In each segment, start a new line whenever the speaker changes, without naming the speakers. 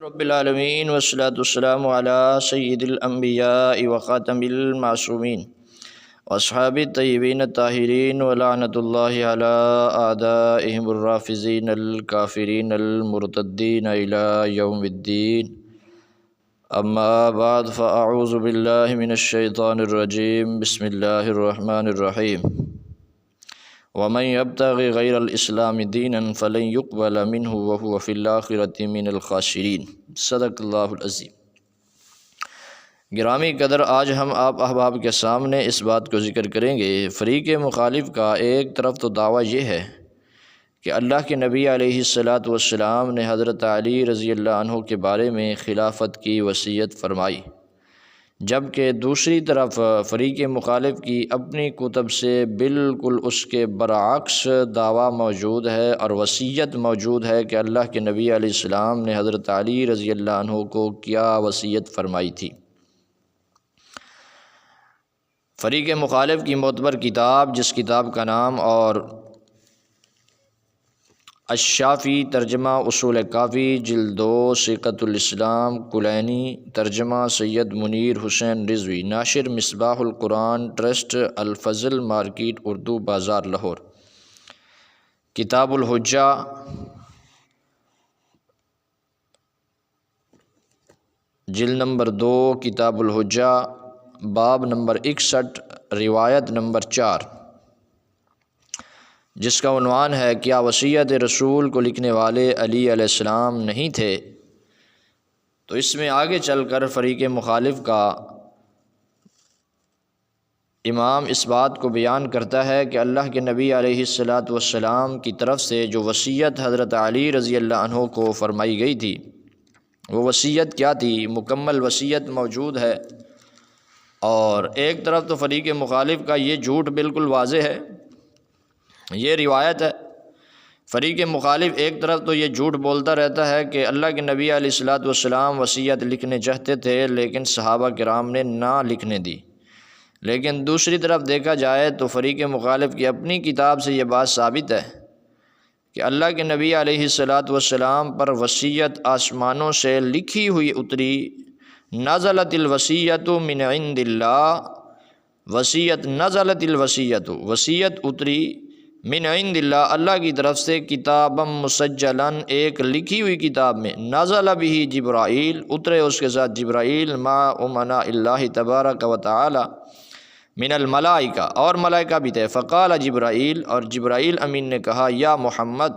رب العالمین والصلاة والسلام علی سید الانبیاء وخاتم المعصومین واصحاب الطیبین الطاہرین ولعنۃ اللہ علی اعدائہم الرافضین الکافرین المرتدین الی یوم الدین اما بعد فاعوذ باللہ من الشیطان الرجیم بسم اللہ الرحمن الرحیم ومن يبتغ غیر الاسلام دینا فلن يقبل منه وهو في الآخرة من الخاسرین۔ صدق اللہ العظیم۔ گرامی قدر، آج ہم آپ احباب کے سامنے اس بات کو ذکر کریں گے، فریق مخالف کا ایک طرف تو دعویٰ یہ ہے کہ اللہ کے نبی علیہ السلام نے حضرت علی رضی اللہ عنہ کے بارے میں خلافت کی وصیت فرمائی، جبکہ دوسری طرف فریق مخالف کی اپنی کتب سے بالکل اس کے برعکس دعویٰ موجود ہے اور وصیت موجود ہے کہ اللہ کے نبی علیہ السلام نے حضرت علی رضی اللہ عنہ کو کیا وصیت فرمائی تھی۔ فریق مخالف کی معتبر کتاب، جس کتاب کا نام اور الشافی ترجمہ اصول کافی جلد 2 ثقۃ الاسلام کلینی ترجمہ سید منیر حسین رضوی، ناشر مصباح القرآن ٹرسٹ، الفضل مارکیٹ، اردو بازار، لاہور۔ کتاب الحجہ جلد نمبر 2، کتاب الحجہ، باب نمبر 61، روایت نمبر 4، جس کا عنوان ہے کیا وصیت رسول کو لکھنے والے علی علیہ السلام نہیں تھے؟ تو اس میں آگے چل کر فریق مخالف کا امام اس بات کو بیان کرتا ہے کہ اللہ کے نبی علیہ السلام کی طرف سے جو وصیت حضرت علی رضی اللہ عنہ کو فرمائی گئی تھی، وہ وصیت کیا تھی؟ مکمل وصیت موجود ہے، اور ایک طرف تو فریق مخالف کا یہ جھوٹ بالکل واضح ہے، یہ روایت ہے۔ فریق مخالف ایک طرف تو یہ جھوٹ بولتا رہتا ہے کہ اللہ کے نبی علیہ السلام وصیت لکھنے چاہتے تھے لیکن صحابہ کرام نے نہ لکھنے دی، لیکن دوسری طرف دیکھا جائے تو فریق مخالف کی اپنی کتاب سے یہ بات ثابت ہے کہ اللہ کے نبی علیہ السلام پر وصیت آسمانوں سے لکھی ہوئی اتری، نزلت الوصیت من عند اللہ، نزلت وصیت اتری من عند اللہ، اللہ کی طرف سے، کتابا مسجلا، ایک لکھی ہوئی کتاب میں، نزل به جبرائیل، اترے اس کے ساتھ جبرائیل، مع امناء اللہ تبارک و تعالی من الملائکہ، اور ملائکہ بھی تھے، فقال جبرائیل، اور جبرائیل امین نے کہا، یا محمد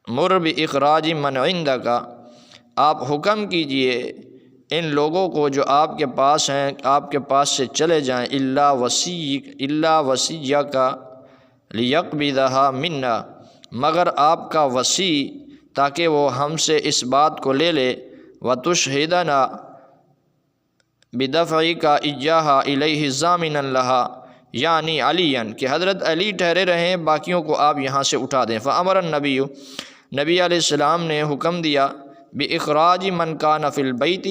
مر باخراج من عندک، آپ حکم کیجئے ان لوگوں کو جو آپ کے پاس ہیں، آپ کے پاس سے چلے جائیں، الا وصیک لیقبضھا منا، مگر آپ کا وصی تاکہ وہ ہم سے اس بات کو لے لے، وتشہدنا بدفعک ایاھا الیہ ضامنا لھا، یعنی علی، کہ حضرت علی ٹھہرے رہیں، باقیوں کو آپ یہاں سے اٹھا دیں۔ فامر النبی، نبی علیہ السلام نے حکم دیا، باخراج من کان فی البیت،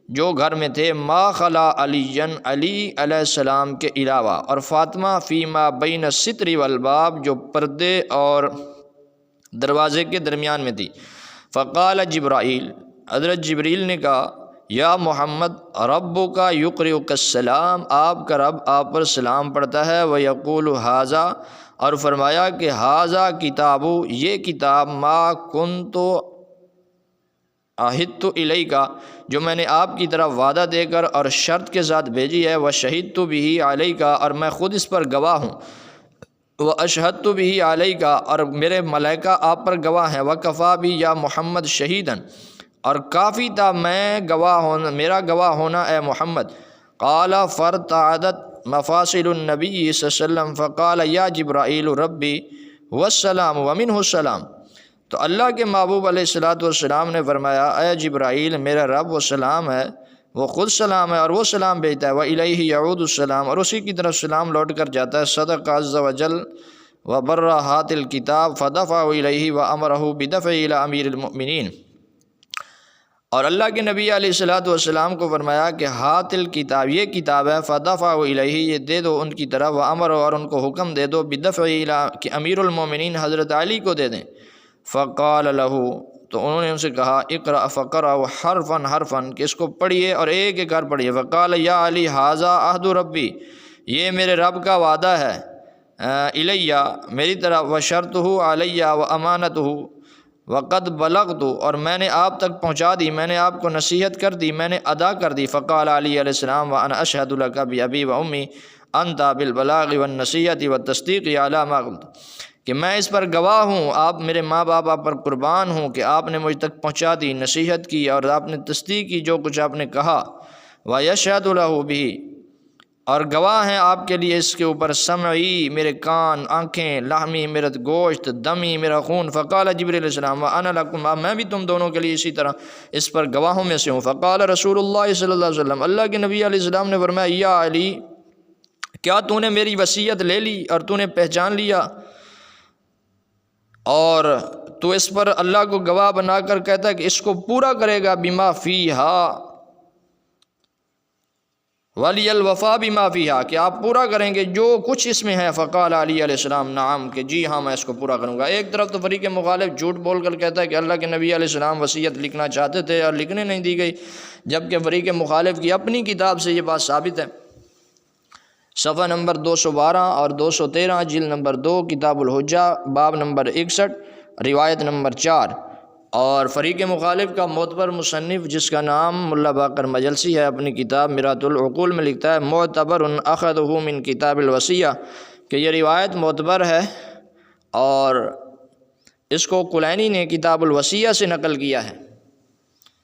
جو گھر میں تھے، ما خلا علی، علی علیہ السلام کے علاوہ، اور فاطمہ فیما بین الستر والباب، جو پردے اور دروازے کے درمیان میں تھی۔ فقال جبرائیل، حضرت جبریل نے کہا، یا محمد ربک یقرئک السلام، آپ کا رب آپ پر سلام پڑھتا ہے، ویقول ھذا، اور فرمایا کہ ھذا کتاب، یہ کتاب، ما کنت عہدت الیک، جو میں نے آپ کی طرف وعدہ دے کر اور شرط کے ساتھ بھیجی ہے، وشہدت بہ علیک، اور میں خود اس پر گواہ ہوں، واشہدت بہ علیک، اور میرے ملائکہ آپ پر گواہ ہیں، وکفی بی یا محمد شہیدا، اور کافی تھا میں گواہ ہونا، میرا گواہ ہونا اے محمد۔ قال فارتعدت مفاصل النبی صلی اللہ علیہ وسلم فقال یا جبرائیل ربی والسلام ومنہ السلام، تو اللہ کے محبوب علیہ السلام نے فرمایا، اے جبرائیل، میرا رب وہ سلام ہے، وہ خود سلام ہے اور وہ سلام بھیجتا ہے، وَإِلَيْهِ يَعُودُ السلام، اور اسی کی طرف سلام لوٹ کر جاتا ہے۔ صدق عز وجل وبر ہات الکتاب فدفع الیہ وامرہ بدفع الی امیر المؤمنین، اور اللہ کے نبی علیہ السلام کو فرمایا کہ ہات الکتاب، یہ کتاب ہے، فدفع الیہ، یہ دے دو ان کی طرف، وامرہ، اور ان کو حکم دے دو، بدفع الی، کہ امیر المؤمنین حضرت علی کو دے دیں۔ فقال له، تو انہوں نے ان سے کہا اقرأ فقرأ حرفا حرفا کہ اس کو پڑھیے اور ایک ایک کر پڑھیے۔ فقال یا علی ھذا عہد ربی، یہ میرے رب کا وعدہ ہے الیہ میری طرف، وشرطہ علیہ وامانتہ وقد بلغت، اور میں نے آپ تک پہنچا دی، میں نے آپ کو نصیحت کر دی، میں نے ادا کر دی۔ فقال علی علیہ السلام وانا اشہد لک بابی وامی انت بالبلاغ والنصیحۃ والتصدیق علی ما قلت، کہ میں اس پر گواہ ہوں، آپ میرے ماں باپ آپ پر قربان ہوں کہ آپ نے مجھ تک پہنچا دی، نصیحت کی اور آپ نے تصدیق کی جو کچھ آپ نے کہا۔ ویشہد لہ بہ، اور گواہ ہیں آپ کے لیے اس کے اوپر، سمعی میرے کان، آنکھیں، لحمی میرا گوشت، دمی میرا خون۔ فقال جبریل علیہ السلام وانا لکم، میں بھی تم دونوں کے لیے اسی طرح اس پر گواہوں میں سے ہوں۔ فقال رسول اللہ صلی اللہ علیہ وسلم، اللہ کے نبی علیہ السلام نے فرمایا یا علی، کیا تو نے میری وصیت لے لی اور تو نے پہچان لیا اور تو اس پر اللہ کو گواہ بنا کر کہتا ہے کہ اس کو پورا کرے گا، بما فیہا ولی الوفا بما فیہا، کہ آپ پورا کریں گے جو کچھ اس میں ہے۔ فقال علی علیہ السلام نعم، کہ جی ہاں میں اس کو پورا کروں گا۔ ایک طرف تو فریق مخالف جھوٹ بول کر کہتا ہے کہ اللہ کے نبی علیہ السلام وصیت لکھنا چاہتے تھے اور لکھنے نہیں دی گئی، جبکہ فریق مخالف کی اپنی کتاب سے یہ بات ثابت ہے۔ صفحہ نمبر 212 اور 213، جلد نمبر 2، کتاب الحجہ، باب نمبر 61، روایت نمبر 4۔ اور فریق مخالف کا معتبر مصنف جس کا نام ملا باقر مجلسی ہے، اپنی کتاب مرآت العقول میں لکھتا ہے معتبر اخذہ من کتاب الوصیہ، کہ یہ روایت معتبر ہے اور اس کو کلینی نے کتاب الوصیہ سے نقل کیا ہے۔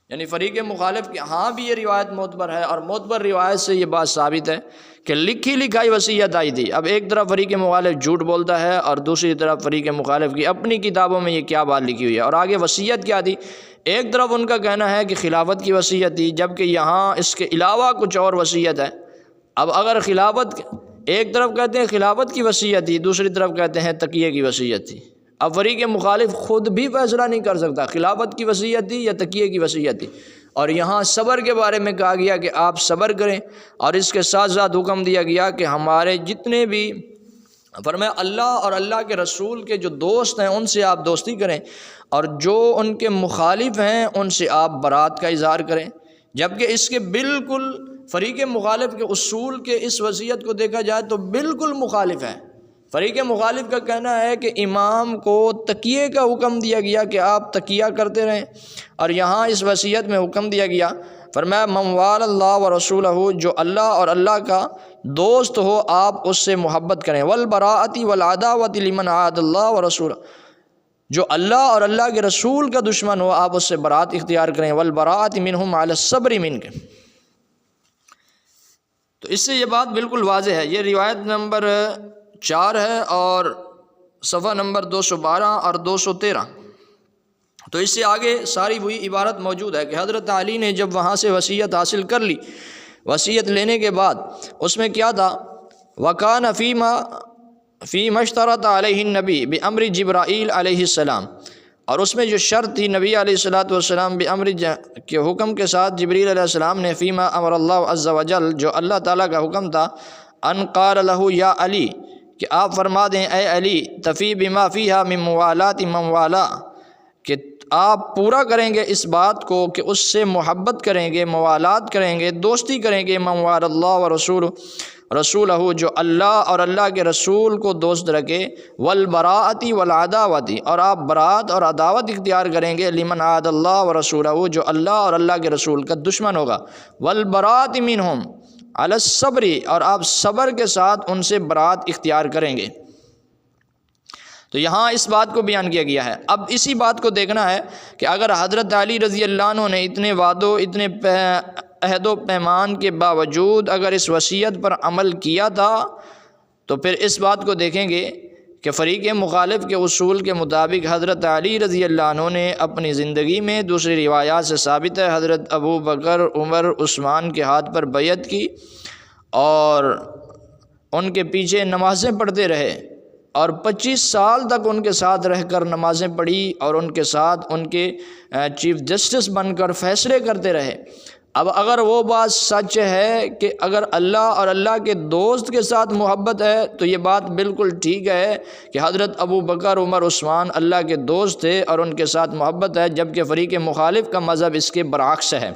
یعنی فریق مخالف کے ہاں بھی یہ روایت معتبر ہے، اور معتبر روایت سے یہ بات ثابت ہے کہ لکھی لکھائی وصیت آئی تھی۔ اب ایک طرف فریق مخالف جھوٹ بولتا ہے اور دوسری طرف فریق مخالف کی اپنی کتابوں میں یہ کیا بات لکھی ہوئی ہے، اور آگے وصیت کیا تھی۔ ایک طرف ان کا کہنا ہے کہ خلافت کی وصیت تھی، جبکہ یہاں اس کے علاوہ کچھ اور وصیت ہے۔ اب اگر خلافت، ایک طرف کہتے ہیں خلافت کی وصیت تھی، دوسری طرف کہتے ہیں تقیہ کی وصیت تھی۔ اب فریق مخالف خود بھی فیصلہ نہیں کر سکتا خلافت کی وصیت تھی یا تقیہ کی وصیت تھی، اور یہاں صبر کے بارے میں کہا گیا کہ آپ صبر کریں، اور اس کے ساتھ ساتھ حکم دیا گیا کہ ہمارے جتنے بھی، فرمایا اللہ اور اللہ کے رسول کے جو دوست ہیں ان سے آپ دوستی کریں، اور جو ان کے مخالف ہیں ان سے آپ برات کا اظہار کریں۔ جبکہ اس کے بالکل فریق مخالف کے اصول کے اس وصیت کو دیکھا جائے تو بالکل مخالف ہے۔ فریق مخالف کا کہنا ہے کہ امام کو تقیہ کا حکم دیا گیا کہ آپ تقیہ کرتے رہیں، اور یہاں اس وصیت میں حکم دیا گیا، فرمایا من وال اللہ و رسولہ، جو اللہ اور اللہ کا دوست ہو آپ اس سے محبت کریں، والبراءۃ والعداوۃ لمن عاد اللہ و رسولہ، جو اللہ اور اللہ کے رسول کا دشمن ہو آپ اس سے برات اختیار کریں، والبراءۃ منہم علی الصبر منک۔ تو اس سے یہ بات بالکل واضح ہے۔ یہ روایت نمبر 4 ہے اور صفحہ نمبر 212 اور 213۔ تو اس سے آگے ساری وہی عبارت موجود ہے کہ حضرت علی نے جب وہاں سے وصیت حاصل کر لی، وصیت لینے کے بعد اس میں کیا تھا، وَكَانَ فِيمَا اشْتَرَطَ عَلَيْهِ النَّبِيُّ بِأَمْرِ جبرائیل علیہ السلام، اور اس میں جو شرط تھی نبی علیہ الصلوۃ والسلام بِأَمْرِ کے حکم کے ساتھ جبریل علیہ السلام نے، فیما امر اللہ عز وجل، جو اللہ تعالیٰ کا حکم تھا، ان قال لہ یا علی، کہ آپ فرما دیں اے علی، تفی بما فیہا من موالات من والا، کہ آپ پورا کریں گے اس بات کو کہ اس سے محبت کریں گے، موالات کریں گے، دوستی کریں گے، من وال اللہ و رسولہ، جو اللہ اور اللہ کے رسول کو دوست رکھے، والبراءۃ والعداوۃ، اور آپ برات اور عداوت اختیار کریں گے، لمن عاد اللہ و رسولہ، جو اللہ اور اللہ کے رسول کا دشمن ہوگا، والبراءۃ منہم علی الصبر، اور آپ صبر کے ساتھ ان سے برات اختیار کریں گے۔ تو یہاں اس بات کو بیان کیا گیا ہے۔ اب اسی بات کو دیکھنا ہے کہ اگر حضرت علی رضی اللہ عنہ نے اتنے وعدوں، اتنے عہد و پیمان کے باوجود اگر اس وصیت پر عمل کیا تھا، تو پھر اس بات کو دیکھیں گے کہ فریق مخالف کے اصول کے مطابق حضرت علی رضی اللہ عنہ نے اپنی زندگی میں، دوسری روایات سے ثابت ہے، حضرت ابو بکر، عمر، عثمان کے ہاتھ پر بیعت کی اور ان کے پیچھے نمازیں پڑھتے رہے، اور 25 سال تک ان کے ساتھ رہ کر نمازیں پڑھی اور ان کے ساتھ ان کے چیف جسٹس بن کر فیصلے کرتے رہے۔ اب اگر وہ بات سچ ہے کہ اگر اللہ اور اللہ کے دوست کے ساتھ محبت ہے تو یہ بات بالکل ٹھیک ہے کہ حضرت ابو بکر عمر عثمان اللہ کے دوست تھے اور ان کے ساتھ محبت ہے، جبکہ فریق مخالف کا مذہب اس کے برعکس ہے۔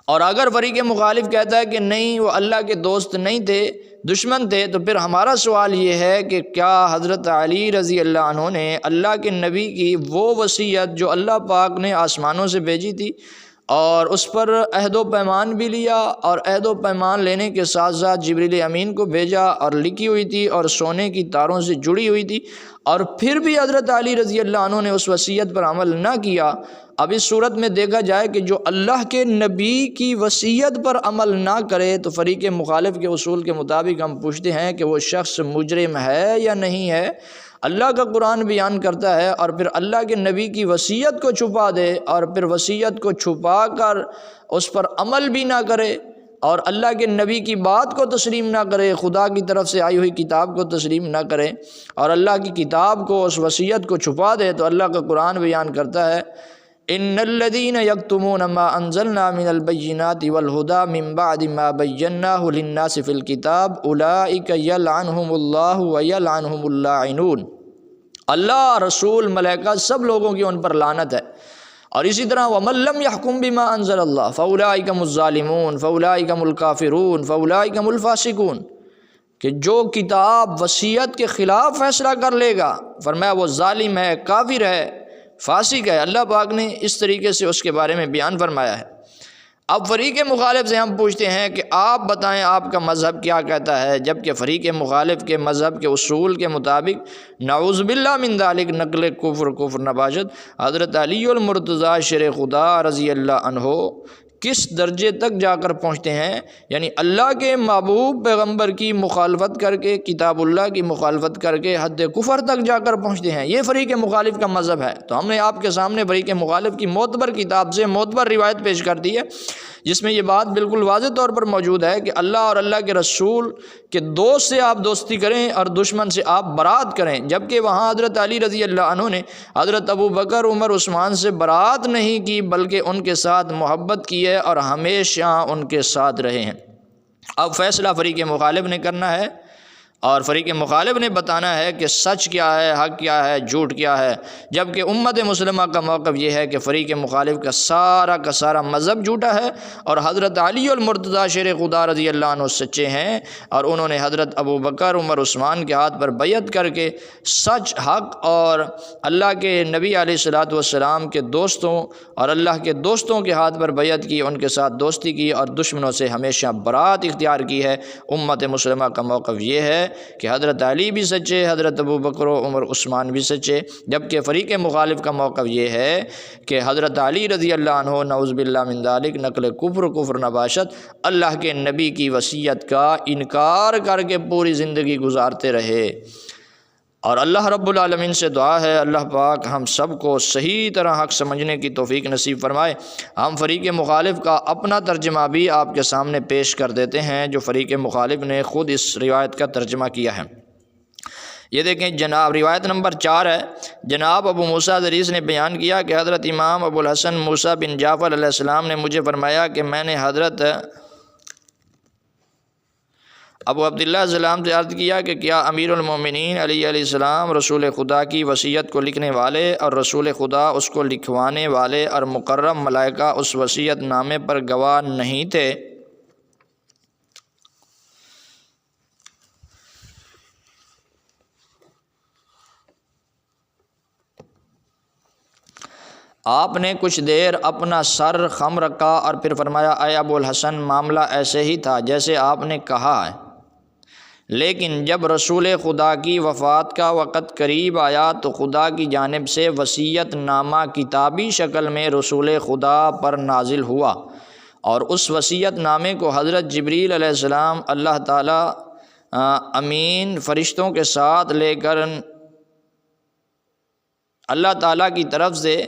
اور اگر فریق مخالف کہتا ہے کہ نہیں وہ اللہ کے دوست نہیں تھے، دشمن تھے، تو پھر ہمارا سوال یہ ہے کہ کیا حضرت علی رضی اللہ عنہ نے اللہ کے نبی کی وہ وصیت جو اللہ پاک نے آسمانوں سے بھیجی تھی اور اس پر عہد و پیمان بھی لیا، اور عہد و پیمان لینے کے ساتھ ساتھ جبریل امین کو بھیجا اور لکھی ہوئی تھی اور سونے کی تاروں سے جڑی ہوئی تھی، اور پھر بھی حضرت علی رضی اللہ عنہ نے اس وصیت پر عمل نہ کیا؟ اب اس صورت میں دیکھا جائے کہ جو اللہ کے نبی کی وصیت پر عمل نہ کرے تو فریق مخالف کے اصول کے مطابق ہم پوچھتے ہیں کہ وہ شخص مجرم ہے یا نہیں ہے؟ اللہ کا قرآن بیان کرتا ہے اور پھر اللہ کے نبی کی وصیت کو چھپا دے اور پھر وصیت کو چھپا کر اس پر عمل بھی نہ کرے اور اللہ کے نبی کی بات کو تسلیم نہ کرے، خدا کی طرف سے آئی ہوئی کتاب کو تسلیم نہ کرے اور اللہ کی کتاب کو، اس وصیت کو چھپا دے، تو اللہ کا قرآن بیان کرتا ہے ان الذین یکتمون ما انزلنا من البینات والہدی من بعد ما بیناہ للناس فی الکتاب اولئک یلعنہم اللہ ویلعنہم اللاعنون۔ اللہ، رسول، ملائکہ، سب لوگوں کی ان پر لعنت ہے۔ اور اسی طرح وَمَن لَّمْ يَحْكُم بِمَا أَنزَلَ اللَّهُ فَأُولَٰئِكَ هُمُ الظَّالِمُونَ فَأُولَٰئِكَ هُمُ الْكَافِرُونَ فَأُولَٰئِكَ هُمُ الْفَاسِقُونَ، کہ جو کتاب وصیت کے خلاف فیصلہ کر لے گا، فرمایا وہ ظالم ہے، کافر ہے، فاسق ہے۔ اللہ پاک نے اس طریقے سے اس کے بارے میں بیان فرمایا ہے۔ اب فریق مخالف سے ہم پوچھتے ہیں کہ آپ بتائیں آپ کا مذہب کیا کہتا ہے، جبکہ فریق مخالف کے مذہب کے اصول کے مطابق نعوذ باللہ من ذالک نقل کفر نباشت حضرت علی المرتضیٰ شیر خدا رضی اللہ عنہ کس درجے تک جا کر پہنچتے ہیں، یعنی اللہ کے محبوب پیغمبر کی مخالفت کر کے، کتاب اللہ کی مخالفت کر کے حد کفر تک جا کر پہنچتے ہیں۔ یہ فریق مخالف کا مذہب ہے۔ تو ہم نے آپ کے سامنے فریق مخالف کی معتبر کتاب سے معتبر روایت پیش کر دی ہے جس میں یہ بات بالکل واضح طور پر موجود ہے کہ اللہ اور اللہ کے رسول کے دوست سے آپ دوستی کریں اور دشمن سے آپ برات کریں، جبکہ وہاں حضرت علی رضی اللہ عنہ نے حضرت ابو بکر، عمر، عثمان سے برات نہیں کی بلکہ ان کے ساتھ محبت کی ہے اور ہمیشہ ان کے ساتھ رہے ہیں۔ اب فیصلہ فریق مخالف نے کرنا ہے اور فریق مخالف نے بتانا ہے کہ سچ کیا ہے، حق کیا ہے، جھوٹ کیا ہے، جبکہ امت مسلمہ کا موقف یہ ہے کہ فریق مخالف کا سارا مذہب جھوٹا ہے اور حضرت علی المرتضیٰ شیر خدا رضی اللہ عنہ سچے ہیں، اور انہوں نے حضرت ابو بکر، عمر، عثمان کے ہاتھ پر بیعت کر کے سچ، حق اور اللہ کے نبی علیہ الصلوۃ والسلام کے دوستوں اور اللہ کے دوستوں کے ہاتھ پر بیعت کی، ان کے ساتھ دوستی کی اور دشمنوں سے ہمیشہ برات اختیار کی ہے۔ امت مسلمہ کا موقف یہ ہے کہ حضرت علی بھی سچے، حضرت ابو بکر و عمر، عثمان بھی سچے، جبکہ فریق مخالف کا موقف یہ ہے کہ حضرت علی رضی اللہ عنہ نعوذ باللہ من ذالک نقل کفر نباشت اللہ کے نبی کی وصیت کا انکار کر کے پوری زندگی گزارتے رہے۔ اور اللہ رب العالمین سے دعا ہے اللہ پاک ہم سب کو صحیح طرح حق سمجھنے کی توفیق نصیب فرمائے۔ ہم فریق مخالف کا اپنا ترجمہ بھی آپ کے سامنے پیش کر دیتے ہیں جو فریق مخالف نے خود اس روایت کا ترجمہ کیا ہے۔ یہ دیکھیں جناب، روایت نمبر 4 ہے۔ جناب ابو موسیٰ حدیث نے بیان کیا کہ حضرت امام ابو الحسن موسیٰ بن جعفر علیہ السلام نے مجھے فرمایا کہ میں نے حضرت ابو عبداللہ السلام سے عرض کیا کہ کیا امیر المومنین علی علیہ السلام رسول خدا کی وصیت کو لکھنے والے اور رسول خدا اس کو لکھوانے والے اور مکرم ملائکہ اس وصیت نامے پر گواہ نہیں تھے؟ آپ نے کچھ دیر اپنا سر خم رکھا اور پھر فرمایا اے ابو الحسن، معاملہ ایسے ہی تھا جیسے آپ نے کہا ہے، لیکن جب رسول خدا کی وفات کا وقت قریب آیا تو خدا کی جانب سے وصیت نامہ کتابی شکل میں رسول خدا پر نازل ہوا، اور اس وصیت نامے کو حضرت جبریل علیہ السلام اللہ تعالیٰ امین فرشتوں کے ساتھ لے کر اللہ تعالیٰ کی طرف سے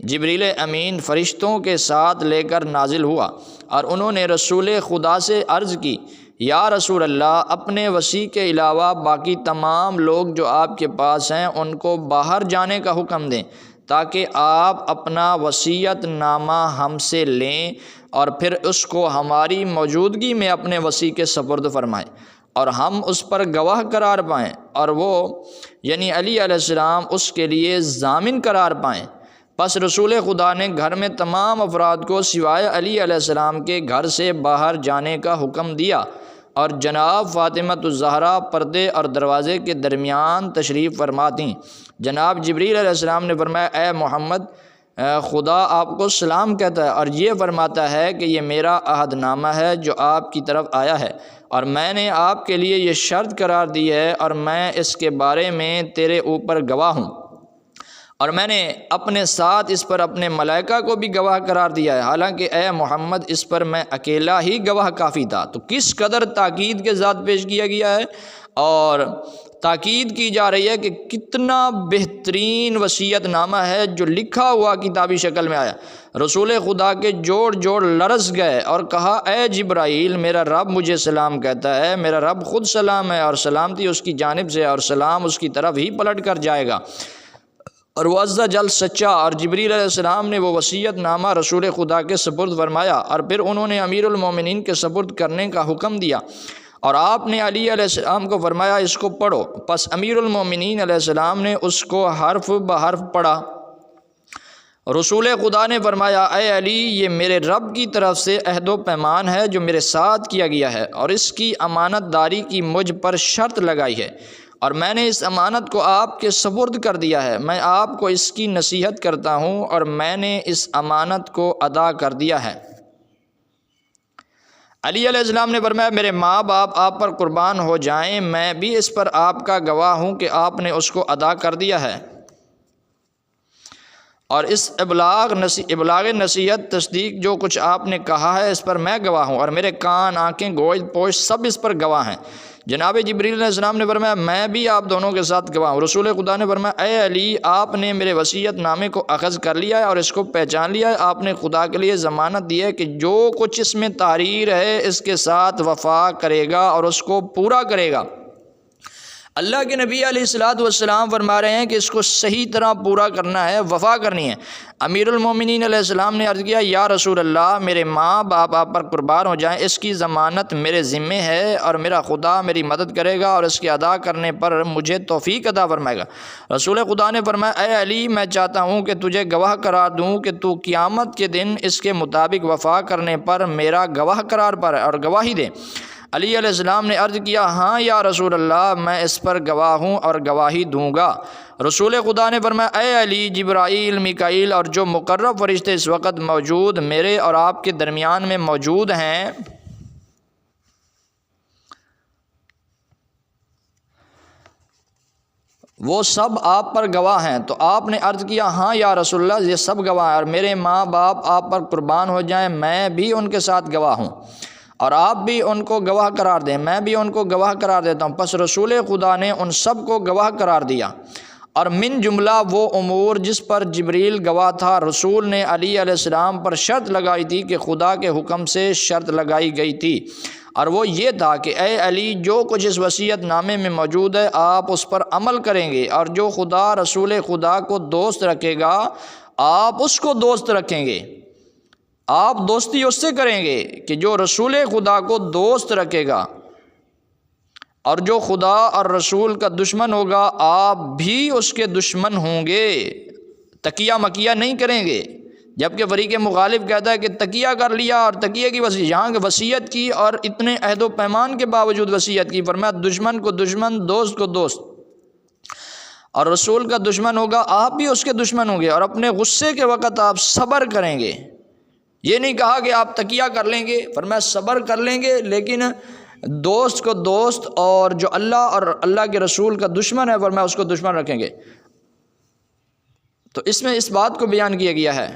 جبریل امین فرشتوں کے ساتھ لے کر نازل ہوا، اور انہوں نے رسول خدا سے عرض کی یا رسول اللہ، اپنے وصی کے علاوہ باقی تمام لوگ جو آپ کے پاس ہیں ان کو باہر جانے کا حکم دیں تاکہ آپ اپنا وصیت نامہ ہم سے لیں اور پھر اس کو ہماری موجودگی میں اپنے وصی کے سپرد فرمائیں اور ہم اس پر گواہ قرار پائیں، اور وہ یعنی علی علیہ السلام اس کے لیے ضامن قرار پائیں۔ پس رسول خدا نے گھر میں تمام افراد کو سوائے علی علیہ السلام کے گھر سے باہر جانے کا حکم دیا، اور جناب فاطمۃ الزہرا پردے اور دروازے کے درمیان تشریف فرما تھیں۔ جناب جبریل علیہ السلام نے فرمایا، اے محمد، خدا آپ کو سلام کہتا ہے اور یہ فرماتا ہے کہ یہ میرا عہد نامہ ہے جو آپ کی طرف آیا ہے، اور میں نے آپ کے لیے یہ شرط قرار دی ہے، اور میں اس کے بارے میں تیرے اوپر گواہ ہوں، اور میں نے اپنے ساتھ اس پر اپنے ملائکہ کو بھی گواہ قرار دیا ہے، حالانکہ اے محمد اس پر میں اکیلا ہی گواہ کافی تھا۔ تو کس قدر تاکید کے ساتھ پیش کیا گیا ہے، اور تاکید کی جا رہی ہے کہ کتنا بہترین وصیت نامہ ہے جو لکھا ہوا کتابی شکل میں آیا۔ رسول خدا کے جوڑ جوڑ لرز گئے اور کہا، اے جبرائیل، میرا رب مجھے سلام کہتا ہے، میرا رب خود سلام ہے، اور سلامتی اس کی جانب سے، اور سلام اس کی طرف ہی پلٹ کر جائے گا، اور وہ عز جل سچا۔ اور جبریل علیہ السلام نے وہ وصیت نامہ رسول خدا کے سپرد فرمایا، اور پھر انہوں نے امیر المومنین کے سپرد کرنے کا حکم دیا، اور آپ نے علی علیہ السلام کو فرمایا، اس کو پڑھو۔ پس امیر المومنین علیہ السلام نے اس کو حرف بحرف پڑھا۔ رسول خدا نے فرمایا، اے علی، یہ میرے رب کی طرف سے عہد و پیمان ہے جو میرے ساتھ کیا گیا ہے، اور اس کی امانت داری کی مجھ پر شرط لگائی ہے، اور میں نے اس امانت کو آپ کے سپرد کر دیا ہے۔ میں آپ کو اس کی نصیحت کرتا ہوں، اور میں نے اس امانت کو ادا کر دیا ہے۔ علی علیہ السلام نے فرمایا، میرے ماں باپ آپ پر قربان ہو جائیں، میں بھی اس پر آپ کا گواہ ہوں کہ آپ نے اس کو ادا کر دیا ہے، اور اس ابلاغ نصیحت تصدیق جو کچھ آپ نے کہا ہے اس پر میں گواہ ہوں، اور میرے کان، آنکھیں، گوشت پوش سب اس پر گواہ ہیں۔ جناب جبریل علیہ السلام نے فرمایا، میں بھی آپ دونوں کے ساتھ گواہ ہوں۔ رسول خدا نے فرمایا، اے علی، آپ نے میرے وصیت نامے کو اخذ کر لیا ہے اور اس کو پہچان لیا ہے۔ آپ نے خدا کے لیے ضمانت دی ہے کہ جو کچھ اس میں تحریر ہے اس کے ساتھ وفا کرے گا اور اس کو پورا کرے گا۔ اللہ کے نبی علیہ الصلوۃ والسلام فرما رہے ہیں کہ اس کو صحیح طرح پورا کرنا ہے، وفا کرنی ہے۔ امیر المومنین علیہ السلام نے عرض کیا، یا رسول اللہ، میرے ماں باپ آپ پر قربان ہو جائیں، اس کی ضمانت میرے ذمے ہے، اور میرا خدا میری مدد کرے گا اور اس کے ادا کرنے پر مجھے توفیق عطا فرمائے گا۔ رسول خدا نے فرمایا، اے علی، میں چاہتا ہوں کہ تجھے گواہ قرار دوں کہ تو قیامت کے دن اس کے مطابق وفا کرنے پر میرا گواہ قرار پر اور گواہی دے۔ علی علیہ السلام نے عرض کیا، ہاں یا رسول اللہ، میں اس پر گواہ ہوں اور گواہی دوں گا۔ رسول خدا نے فرمایا، اے علی، جبرائیل، میکائیل اور جو مقرب فرشتے اس وقت موجود میرے اور آپ کے درمیان میں موجود ہیں، وہ سب آپ پر گواہ ہیں۔ تو آپ نے عرض کیا، ہاں یا رسول اللہ، یہ سب گواہ ہیں، اور میرے ماں باپ آپ پر قربان ہو جائیں، میں بھی ان کے ساتھ گواہ ہوں، اور آپ بھی ان کو گواہ قرار دیں، میں بھی ان کو گواہ قرار دیتا ہوں۔ پس رسول خدا نے ان سب کو گواہ قرار دیا، اور من جملہ وہ امور جس پر جبریل گواہ تھا، رسول نے علی علیہ السلام پر شرط لگائی تھی کہ خدا کے حکم سے شرط لگائی گئی تھی، اور وہ یہ تھا کہ اے علی، جو کچھ اس وصیت نامے میں موجود ہے آپ اس پر عمل کریں گے، اور جو خدا رسول خدا کو دوست رکھے گا آپ اس کو دوست رکھیں گے۔ آپ دوستی اس سے کریں گے کہ جو رسول خدا کو دوست رکھے گا، اور جو خدا اور رسول کا دشمن ہوگا آپ بھی اس کے دشمن ہوں گے۔ تقیہ مکیہ نہیں کریں گے، جبکہ فریق مخالف کہتا ہے کہ تقیہ کر لیا اور تقیہ کی وصیت، یہاں کہ وصیت کی اور اتنے عہد و پیمان کے باوجود وصیت کی۔ فرمایا، دشمن کو دشمن، دوست کو دوست، اور رسول کا دشمن ہوگا آپ بھی اس کے دشمن ہوں گے، اور اپنے غصے کے وقت آپ صبر کریں گے۔ یہ نہیں کہا کہ آپ تقیہ کر لیں گے، فرمایا صبر کر لیں گے، لیکن دوست کو دوست، اور جو اللہ اور اللہ کے رسول کا دشمن ہے فرمایا اس کو دشمن رکھیں گے۔ تو اس میں اس بات کو بیان کیا گیا ہے۔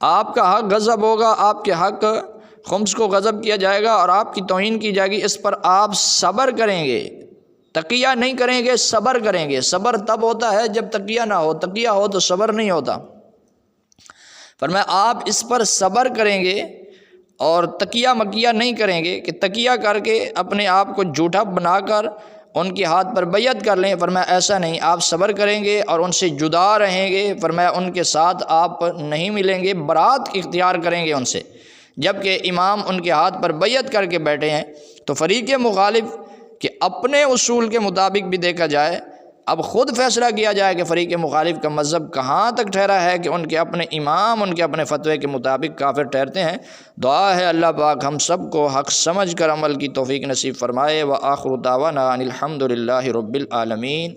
آپ کا حق غضب ہوگا، آپ کے حق خمس کو غضب کیا جائے گا اور آپ کی توہین کی جائے گی، اس پر آپ صبر کریں گے، تقیہ نہیں کریں گے، صبر کریں گے۔ صبر تب ہوتا ہے جب تقیہ نہ ہو، تقیہ ہو تو صبر نہیں ہوتا۔ فرمایا آپ اس پر صبر کریں گے، اور تکیہ مکیہ نہیں کریں گے کہ تکیہ کر کے اپنے آپ کو جھوٹا بنا کر ان کے ہاتھ پر بیعت کر لیں۔ فرمایا ایسا نہیں، آپ صبر کریں گے اور ان سے جدا رہیں گے۔ فرمایا ان کے ساتھ آپ نہیں ملیں گے، برات اختیار کریں گے ان سے۔ جبکہ امام ان کے ہاتھ پر بیعت کر کے بیٹھے ہیں تو فریق مخالف کہ اپنے اصول کے مطابق بھی دیکھا جائے، اب خود فیصلہ کیا جائے کہ فریق مخالف کا مذہب کہاں تک ٹھہرا ہے کہ ان کے اپنے امام ان کے اپنے فتوے کے مطابق کافر ٹھہرتے ہیں۔ دعا ہے اللہ پاک ہم سب کو حق سمجھ کر عمل کی توفیق نصیب فرمائے۔ وآخر دعوانا ان الحمد للہ رب العالمین۔